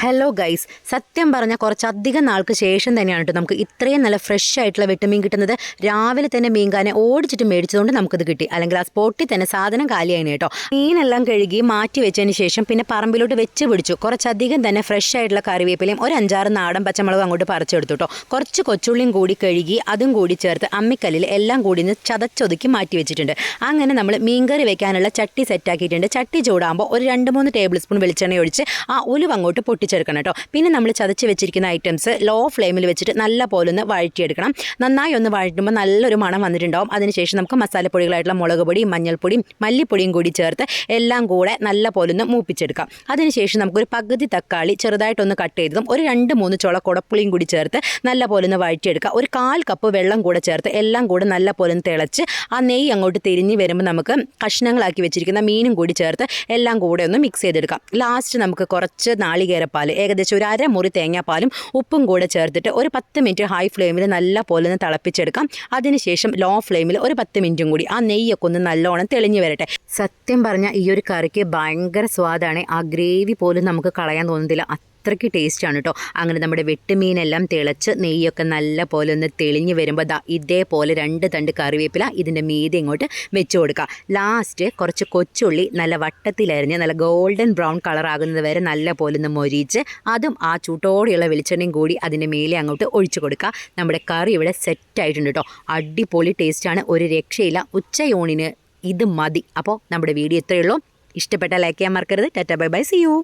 Hello guys, സത്യം പറഞ്ഞാൽ കുറച്ചധികം നാൾക്ക് ശേഷം തന്നെയാണ് കേട്ടോ നമുക്ക് ഇത്രയും നല്ല ഫ്രഷ് ആയിട്ടുള്ള വിട്ടമീൻ കിട്ടുന്നത്. രാവിലെ തന്നെ മീൻകാരനെ ഓടിച്ചിട്ട് മേടിച്ചതുകൊണ്ട് നമുക്കിത് കിട്ടി, അല്ലെങ്കിൽ ആ സ്പോട്ടിൽ തന്നെ സാധനം കാലിയായി കേട്ടോ. മീനെല്ലാം കഴുകി മാറ്റി വെച്ചതിന് ശേഷം പിന്നെ പറമ്പിലോട്ട് വെച്ച് പിടിച്ചു. കുറച്ചധികം തന്നെ ഫ്രഷ് ആയിട്ടുള്ള കറിവേപ്പിലയും ഒരു 5-6 നാടൻ പച്ചമുളകും അങ്ങോട്ട് പറിച്ചെടുത്തു കേട്ടോ. കുറച്ച് കൊച്ചുള്ളിയും കൂടി കഴുകി അതും കൂടി ചേർത്ത് അമ്മിക്കല്ലിൽ എല്ലാം കൂടി ചതച്ചൊതുക്കി മാറ്റി വെച്ചിട്ടുണ്ട്. അങ്ങനെ നമ്മൾ മീൻകറി വെക്കാനുള്ള ചട്ടി സെറ്റാക്കിയിട്ടുണ്ട്. ചട്ടി ചൂടാകുമ്പോൾ ഒരു 2-3 ടേബിൾ സ്പൂൺ വെളിച്ചെണ്ണ ഒഴിച്ച് ആ ഉലുവ അങ്ങോട്ട് പൊട്ടിച്ചെടുക്കണം കേട്ടോ. പിന്നെ നമ്മൾ ചതച്ച് വെച്ചിരിക്കുന്ന ഐറ്റംസ് ലോ ഫ്ലെയിമിൽ വെച്ചിട്ട് നല്ല പോലെ ഒന്ന് വഴറ്റിയെടുക്കണം. നന്നായി ഒന്ന് വഴറ്റുമ്പോൾ നല്ലൊരു മണം വന്നിട്ടുണ്ടാവും. അതിനുശേഷം നമുക്ക് മസാലപ്പൊടികളായിട്ടുള്ള മുളക് പൊടിയും മഞ്ഞൾപ്പൊടിയും മല്ലിപ്പൊടിയും കൂടി ചേർത്ത് എല്ലാം കൂടെ നല്ല പോലെ ഒന്ന് മൂപ്പിച്ചെടുക്കാം. അതിനുശേഷം നമുക്കൊരു പകുതി തക്കാളി ചെറുതായിട്ടൊന്ന് കട്ട് ചെയ്തതും ഒരു 2-3 ചുള കുടപ്പുളിയും കൂടി ചേർത്ത് നല്ല പോലെ ഒന്ന് വഴറ്റിയെടുക്കുക. ഒരു 1/4 കപ്പ് വെള്ളം കൂടെ ചേർത്ത് എല്ലാം കൂടെ നല്ല പോലെ ഒന്ന് തിളച്ച് ആ നെയ്യ് അങ്ങോട്ട് തിരിഞ്ഞ് വരുമ്പോൾ നമുക്ക് കഷ്ണങ്ങളാക്കി വെച്ചിരിക്കുന്ന മീനും കൂടി ചേർത്ത് എല്ലാം കൂടെ ഒന്ന് മിക്സ് ചെയ്തെടുക്കാം. ലാസ്റ്റ് നമുക്ക് കുറച്ച് നാളികേരപ്പാൽ, ഏകദേശം ഒരു 1/2 മുറി തേങ്ങാപ്പാലും ഉപ്പും കൂടെ ചേർത്തിട്ട് ഒരു 10 മിനിറ്റ് ഹൈ ഫ്ലെയിമിൽ നല്ല പോലെ ഒന്ന് തിളപ്പിച്ചെടുക്കാം. അതിനുശേഷം ലോ ഫ്ലെയിമിൽ ഒരു 10 മിനിറ്റും കൂടി ആ നെയ്യൊക്കെ ഒന്ന് നല്ലോണം തെളിഞ്ഞ് വരട്ടെ. സത്യം പറഞ്ഞാൽ ഈ ഒരു കറിക്ക് ഭയങ്കര സ്വാദാണ്. ആ ഗ്രേവി പോലും നമുക്ക് കളയാൻ തോന്നുന്നില്ല, അത്രയ്ക്ക് ടേസ്റ്റാണ് കേട്ടോ. അങ്ങനെ നമ്മുടെ വെട്ടുമീനെല്ലാം തിളച്ച് നെയ്യൊക്കെ നല്ല പോലെ ഒന്ന് തെളിഞ്ഞ് വരുമ്പോൾ ഇതേപോലെ 2 തണ്ട് കറിവേപ്പില ഇതിൻ്റെ മീതെ ഇങ്ങോട്ട് വെച്ച് കൊടുക്കുക. ലാസ്റ്റ് കുറച്ച് കൊച്ചുള്ളി നല്ല വട്ടത്തിലരിഞ്ഞ് നല്ല ഗോൾഡൻ ബ്രൗൺ കളർ ആകുന്നത് വരെ നല്ല പോലെ ഒന്ന് മൊരിച്ച് അതും ആ ചൂട്ടോടെയുള്ള വെളിച്ചെണ്ണയും കൂടി അതിൻ്റെ മേലെ അങ്ങോട്ട് ഒഴിച്ചു കൊടുക്കുക. നമ്മുടെ കറി ഇവിടെ സെറ്റായിട്ടുണ്ട് കേട്ടോ. അടിപൊളി ടേസ്റ്റാണ്, ഒരു രക്ഷയില്ല. ഉച്ചയൂണിന് ഇത് മതി. അപ്പോൾ നമ്മുടെ വീഡിയോ ഇത്രയേ ഉള്ളൂ. ഇഷ്ടപ്പെട്ടാൽ ലൈക്ക് ചെയ്യാൻ മറക്കരുത്. Tata bye bye, see U.